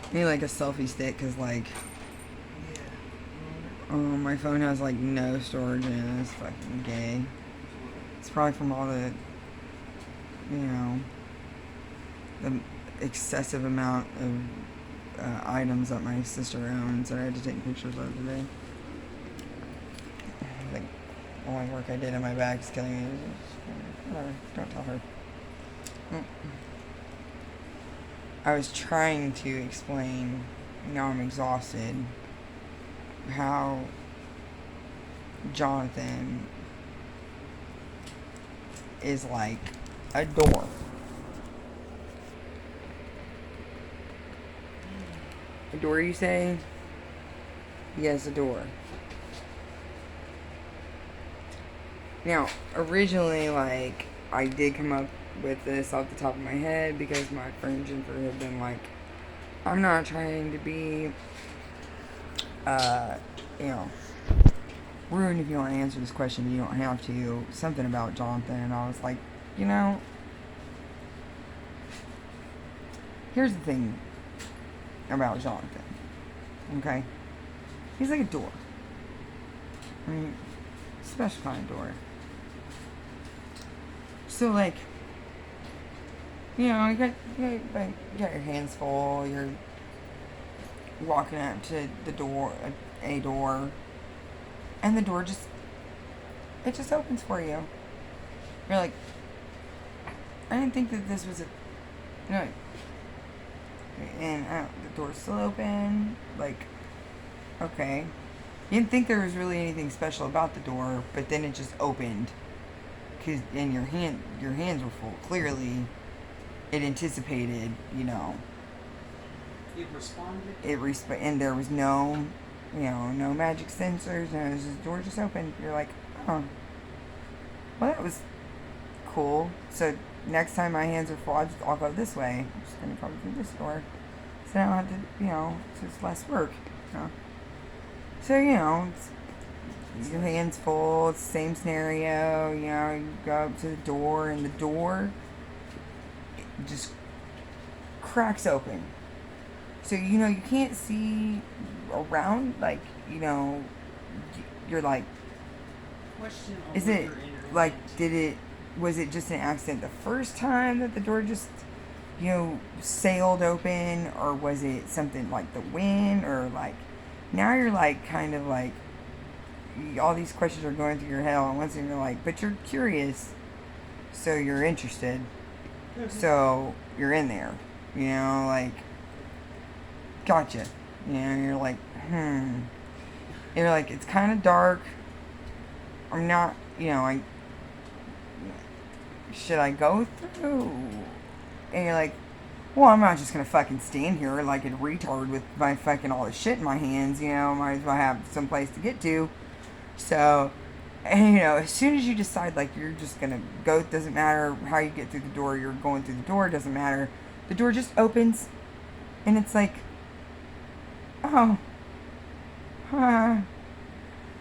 I need like a selfie stick because like my phone has like no storage in it. It's fucking gay. It's probably from all the, you know, the excessive amount of items that my sister owns that I had to take pictures of today. Like, all my work I did in my bag is killing me. Whatever, don't tell her. I was trying to explain, now I'm exhausted, how Jonathan is like a door. A door, you say? Yes, a door. Now, originally, like, I did come up with this off the top of my head because my friend Jennifer had been like, I'm not trying to be, you know, rude. If you want to answer this question, you don't have to. Something about Jonathan. And I was like, you know, here's the thing about Jonathan. Okay? He's like a door. I mean, special kind of door. So, like, you know, you got your hands full, you're walking up to the door, a door, and the door just opens for you. You're like, I didn't think that this was a, you know, and the door's still open, like, okay. You didn't think there was really anything special about the door, but then it just opened. And your hands were full. Clearly, it anticipated, you know. It responded. And there was no, you know, no magic sensors. No, it was just, the door just opened. You're like, oh, well, that was cool. So next time my hands are full, I'll go this way. I'm just gonna come through this door. So I don't have to, you know, it's just less work. You know? So you know. Your hands full, it's the same scenario, you know, you go up to the door and the door just cracks open. So, you know, you can't see around, like, you know, you're like, is it, like, was it just an accident the first time that the door just, you know, sailed open, or was it something like the wind, or like, now you're like, kind of like, all these questions are going through your head all at once, and you're like, but you're curious, so you're interested, so you're in there, you know, like, gotcha, you know, you're like, you're like, it's kind of dark, I'm not, you know, should I go through, and you're like, well, I'm not just gonna fucking stand here like a retard with my fucking all the shit in my hands, you know, might as well have some place to get to. So, and, you know, as soon as you decide, like, you're just gonna go, it doesn't matter how you get through the door, you're going through the door, it doesn't matter. The door just opens, and it's like, oh, huh.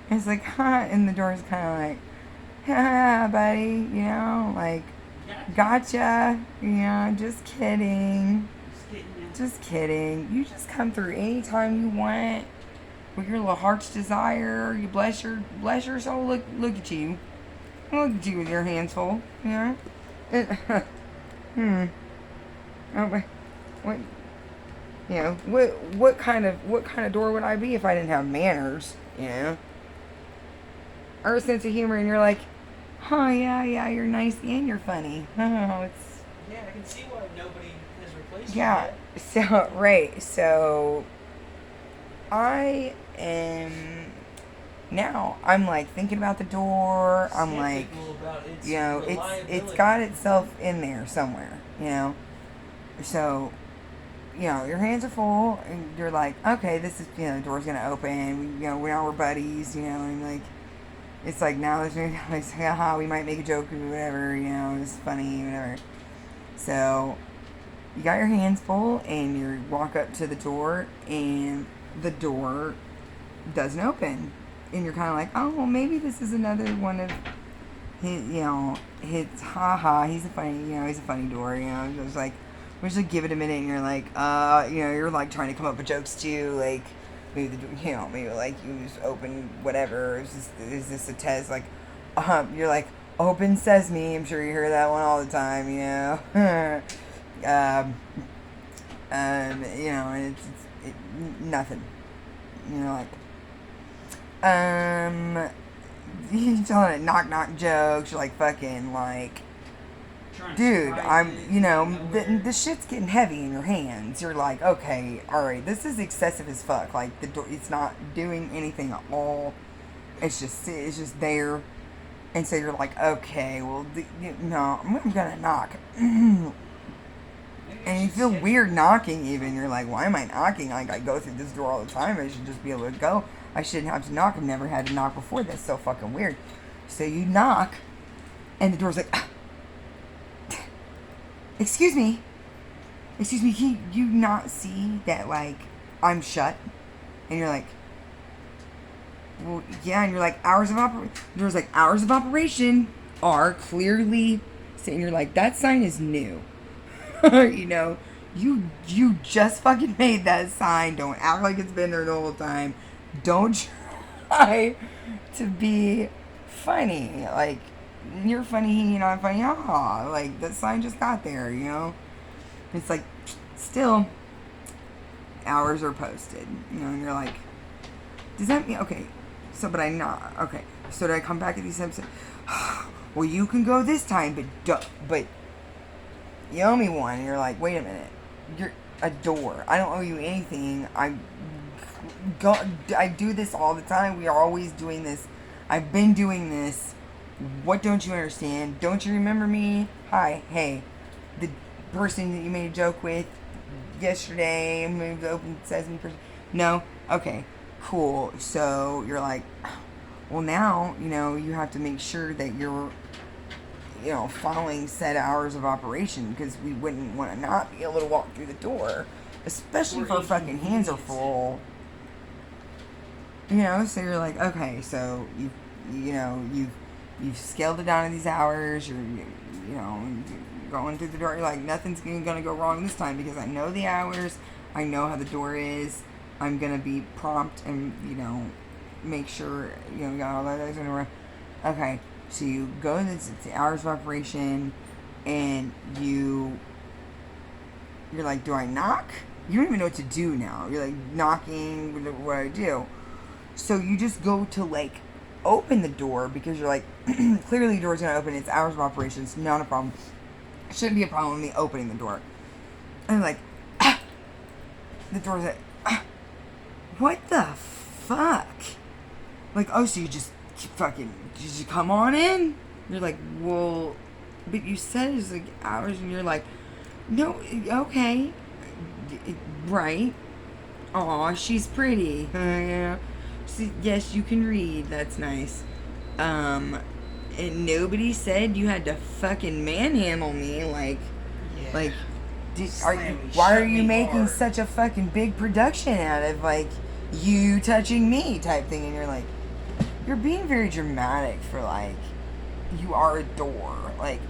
And it's like, huh, and the door is kind of like, ha, buddy, you know, like, gotcha, you know, just kidding. Just kidding. You just come through anytime you want. With your little heart's desire, you bless your soul. Look at you. Look at you with your hands full. You know. Oh, what? You know what kind of door would I be if I didn't have manners? You know. Or a sense of humor, and you're like, oh yeah, you're nice and you're funny. Oh, it's. Yeah, I can see why nobody has replaced you. Yeah. So right. So. I am now. I'm like thinking about the door. I'm like, you know, it's got itself in there somewhere. You know, so you know your hands are full, and you're like, okay, this is, you know, the door's gonna open. You know, now we're buddies. You know, and like it's like now there's like, haha, we might make a joke or whatever. You know, it's funny, whatever. So you got your hands full, and you walk up to the door, and the door doesn't open, and you're kind of like, oh, well, maybe this is another one of his, you know, his, haha, he's a funny door, you know, just like, We just like give it a minute, and you're like, you're like trying to come up with jokes too, like maybe maybe like you just open whatever. Is this a test? Like, you're like open sesame. I'm sure you hear that one all the time, and it's nothing, like, you telling it knock knock jokes. You're like fucking like. Dude, the shit's getting heavy in your hands. You're like, okay, alright, this is excessive as fuck. Like, the door, it's not doing anything at all. It's just there. And so you're like, okay, well, no, I'm gonna knock. And you feel weird knocking even. You're like, why am I knocking? Like, I go through this door all the time. I should just be able to go. I shouldn't have to knock. I've never had to knock before. That's so fucking weird. So you knock, and the door's like, Excuse me, can you not see that, like, I'm shut? And you're like, well, yeah, and you're like, hours of operation are clearly saying, you're like, that sign is new. You just fucking made that sign. Don't act like it's been there the whole time. Don't try to be funny. Like, you're funny, you're not funny, like, the sign just got there, It's like, still, hours are posted, and you're like, does that mean, okay, so, but I'm not, okay, so did I come back at these episodes? Well, you can go this time, but you owe me one, and you're like, wait a minute, you're a door, I don't owe you anything, I do this all the time, we are always doing this, I've been doing this. What don't you understand? Don't you remember me? Hi, hey, the person that you made a joke with yesterday, moved the open sesame person. No? Okay, cool. So you're like, well, now, you have to make sure that you're, following set hours of operation, because we wouldn't want to not be able to walk through the door, especially if our fucking hands are full. So you're like, okay, so you've scaled it down to these hours, you're going through the door, you're like, nothing's going to go wrong this time, because I know the hours, I know how the door is, I'm going to be prompt and, make sure, we got all that in a row. Okay, so you go to the hours of operation, and you're like, do I knock? You don't even know what to do now. You're like, knocking, what do I do? So you just go to, like, open the door, because you're like, clearly the door's gonna open, it's hours of operations, not a problem, shouldn't be a problem with me opening the door. And I'm like, the door's like, what the fuck? Like, oh, so you just fucking, did you come on in? You're like, well, but you said it's like hours, and you're like, no, okay, right, aw, she's pretty, yeah. See, yes, you can read. That's nice. And nobody said you had to fucking manhandle me. Like, why are you making such a fucking big production out of, like, you touching me type thing? And you're like, you're being very dramatic for, like, you are a door. Like,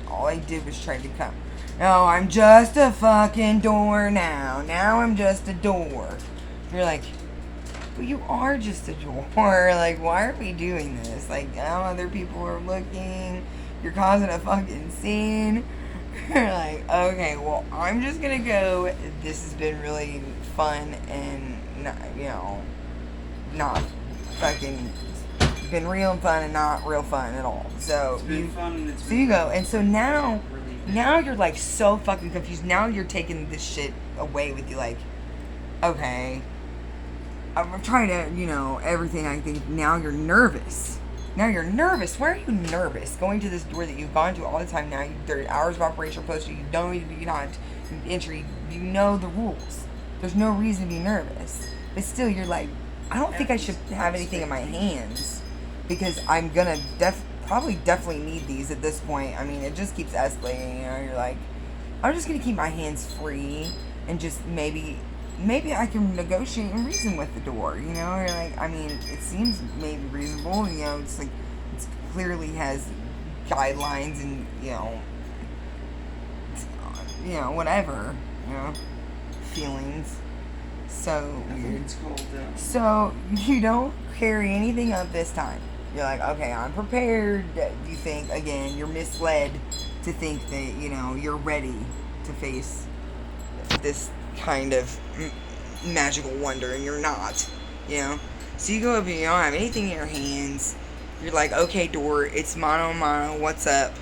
all I did was try to come. No, I'm just a fucking door now. Now I'm just a door. You're like, but you are just a door. Like, why are we doing this? Like, now other people are looking. You're causing a fucking scene. You're like, okay, well, I'm just gonna go. This has been really fun and, not fucking been real fun and not real fun at all. So you go. And so now you're, like, so fucking confused. Now you're taking this shit away with you. Like, okay, I'm trying to, everything. I think now you're nervous. Now you're nervous. Why are you nervous? Going to this door that you've gone to all the time now. There are hours of operation posted. You don't need to be not entry. You know the rules. There's no reason to be nervous. But still, you're like, I don't think I should have anything in my hands, because I'm gonna definitely need these at this point. I mean, it just keeps escalating. You're like, I'm just gonna keep my hands free and just maybe I can negotiate and reason with the door, You're like, I mean, it seems maybe reasonable, it's like, it clearly has guidelines and, whatever, feelings. So I think weird. it's called. So you don't carry anything up this time. You're like, okay, I'm prepared. You think, again, you're misled to think that, you're ready to face this kind of magical wonder, and you're not, So you go up and you don't have anything in your hands. You're like, okay, door, it's mano a mano. What's up?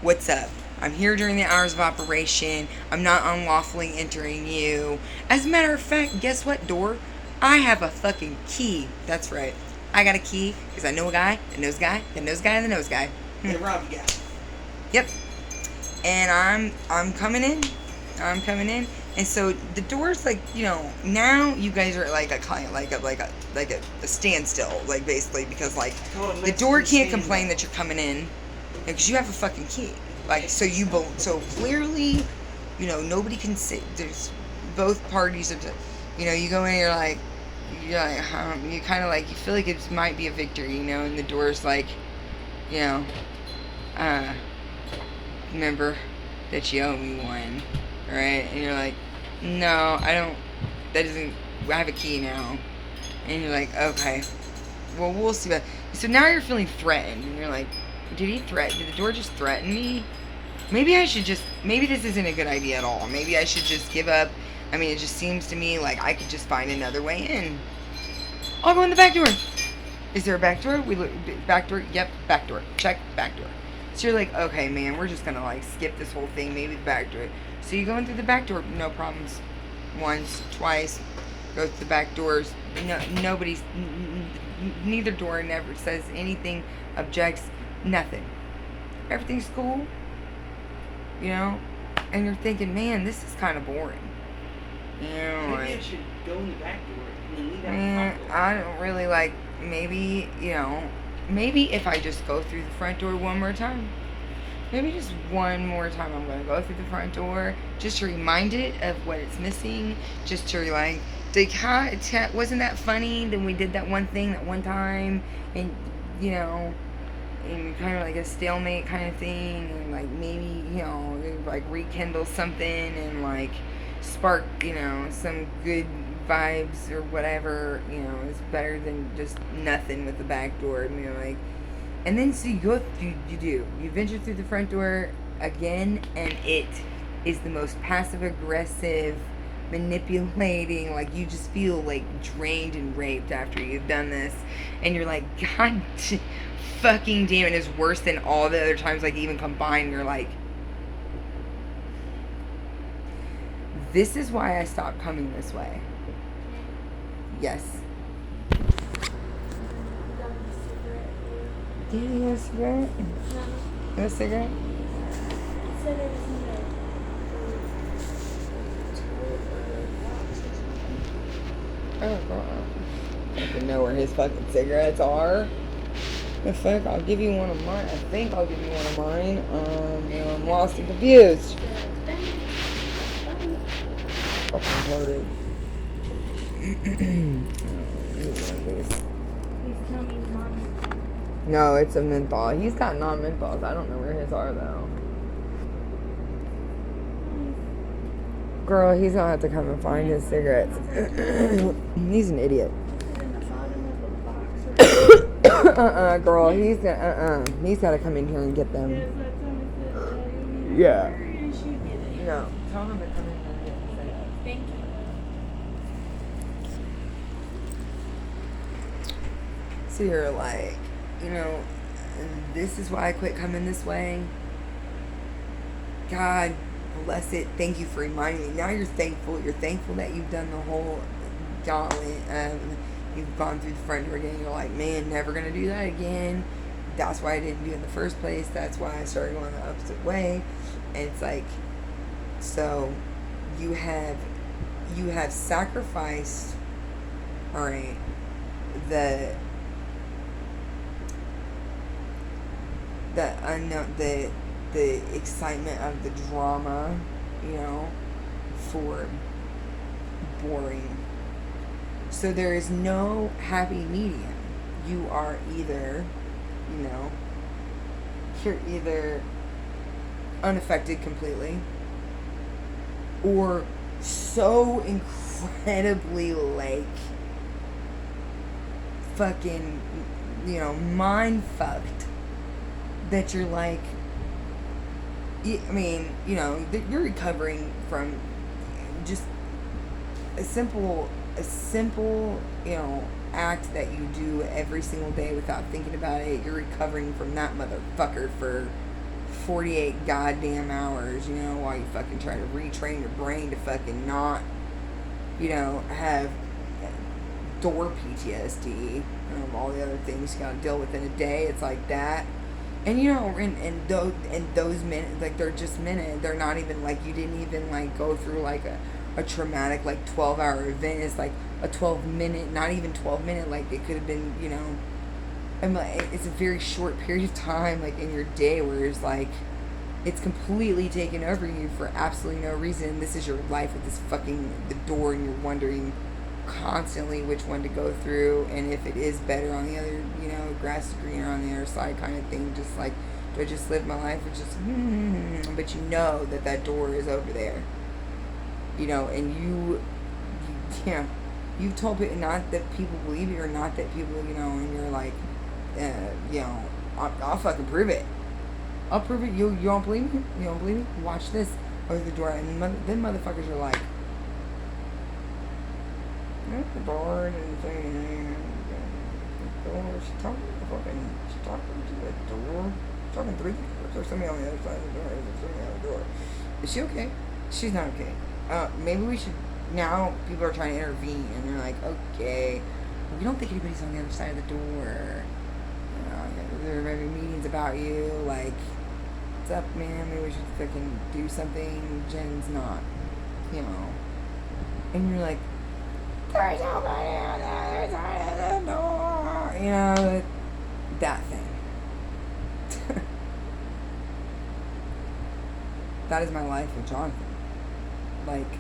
What's up? I'm here during the hours of operation. I'm not unlawfully entering you. As a matter of fact, guess what, door? I have a fucking key. That's right. I got a key because I know a guy that knows a guy that knows a guy that knows a guy. They robbed you guys. Yep. And I'm coming in. I'm coming in. And so the door's like, now you guys are like a client, like a standstill, like basically, because like the door can't complain that you're coming in because you have a fucking key. Like, so so clearly, nobody can say, there's both parties of, you go in and you kind of like, you feel like it might be a victory, and the door's like, remember that you owe me one, right? And you're like, no, I don't, I have a key now. And you're like, okay, well, we'll see about, so now you're feeling threatened, and you're like, did the door just threaten me? Maybe this isn't a good idea at all. Maybe I should just give up. I mean, it just seems to me like I could just find another way in. I'll go in the back door. Is there a back door? Back door? Yep, back door. Check, back door. So you're like, okay, man, we're just gonna like skip this whole thing, maybe the back door. So you go in through the back door, no problems. Once, twice, go through the back doors. Nobody's, neither door never says anything, objects, nothing. Everything's cool, and you're thinking, man, this is kind of boring. Maybe I should go in the back door and then leave out Man, the front door. I don't really like, maybe if I just go through the front door one more time. Maybe just one more time I'm going to go through the front door just to remind it of what it's missing. Just to wasn't that funny that we did that one thing that one time? And, and kind of like a stalemate kind of thing. And like maybe, like rekindle something and like spark, some good vibes or whatever, is better than just nothing with the back door. And then so you venture through the front door again, and it is the most passive aggressive, manipulating, like you just feel like drained and raped after you've done this, and you're like, God fucking damn, it is worse than all the other times, like even combined. You're like, this is why I stopped coming this way. Yes. Do you have a cigarette? No. A cigarette? It said it was in the Oh, God. I don't even know where his fucking cigarettes are. The fuck? I'll give you one of mine. I think I'll give you one of mine. I'm lost and confused. Fucking loaded. Please tell me mom. No, it's a menthol. He's got non-menthols. I don't know where his are, though. Girl, he's gonna have to come and find his cigarettes. He's an idiot. It's in the bottom of the box. Girl, he's gotta come in here and get them. Yes, that's what it said. Yeah. You should get it. No, tell him to come in here and get the cigarettes. Thank you. So you're like, this is why I quit coming this way. God bless it. Thank you for reminding me. Now you're thankful. You're thankful that you've done the whole gauntlet. You've gone through the front door again. You're like, man, never going to do that again. That's why I didn't do it in the first place. That's why I started going the opposite way. And it's like, so you have sacrificed, all right, the unknown, the excitement of the drama, for boring. So there is no happy medium. You are either, you're either unaffected completely, or so incredibly like fucking, mind fucked that you're like, I mean, that you're recovering from just a simple, act that you do every single day without thinking about it. You're recovering from that motherfucker for 48 goddamn hours, while you fucking try to retrain your brain to fucking not, have door PTSD and all the other things you gotta deal with in a day. It's like that. And those minutes, like, they're just minutes. They're not even like, you didn't even like go through like a traumatic like 12-hour event. It's like a 12-minute, not even 12-minute, like it could have been, I'm like, it's a very short period of time like in your day where it's like it's completely taken over you for absolutely no reason. This is your life with this fucking the door, and you're wondering constantly which one to go through, and if it is better on the other, grass is greener on the other side kind of thing. Just like, do I just live my life or just but that door is over there, and you've told people, not that people believe you, or not that people, and you're like, I'll fucking prove it. I'll prove it. You don't believe me? You don't believe me? Watch this. Over the door, and then motherfuckers are like, the door and saying, the door. She's talking to the door. She's talking through the door. There's somebody on the other side of the door. There's somebody on the door. Is she okay? She's not okay. Maybe we should. Now people are trying to intervene, and they're like, okay, we don't think anybody's on the other side of the door. There may be meetings about you, like, what's up, man? Maybe we should fucking do something. Jen's not, and you're like, there's nobody on the other side of the door. That thing. That is my life with Jonathan. Like,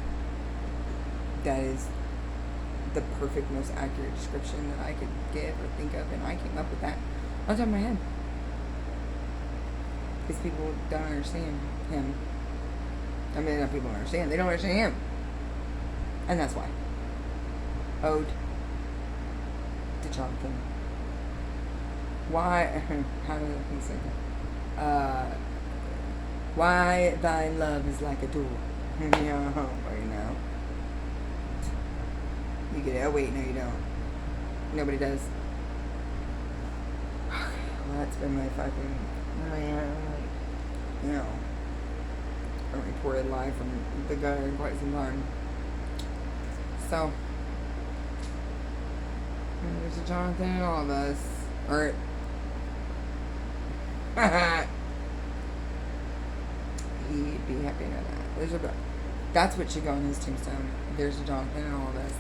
that is the perfect, most accurate description that I could give or think of, and I came up with that on top of my head. Because people don't understand him. I mean, not people don't understand. They don't understand him. And that's why. Ode to Jonathan. Why? How do I say that? Why thy love is like a door. You get it. Oh, wait, no, you don't. Nobody does. Well, that's been my fucking, reported live from the gutter in quite some time. So, there's a Jonathan in all of us. Or, he'd be happy to know that. That's what should go on his tombstone. There's a Jonathan in all of us.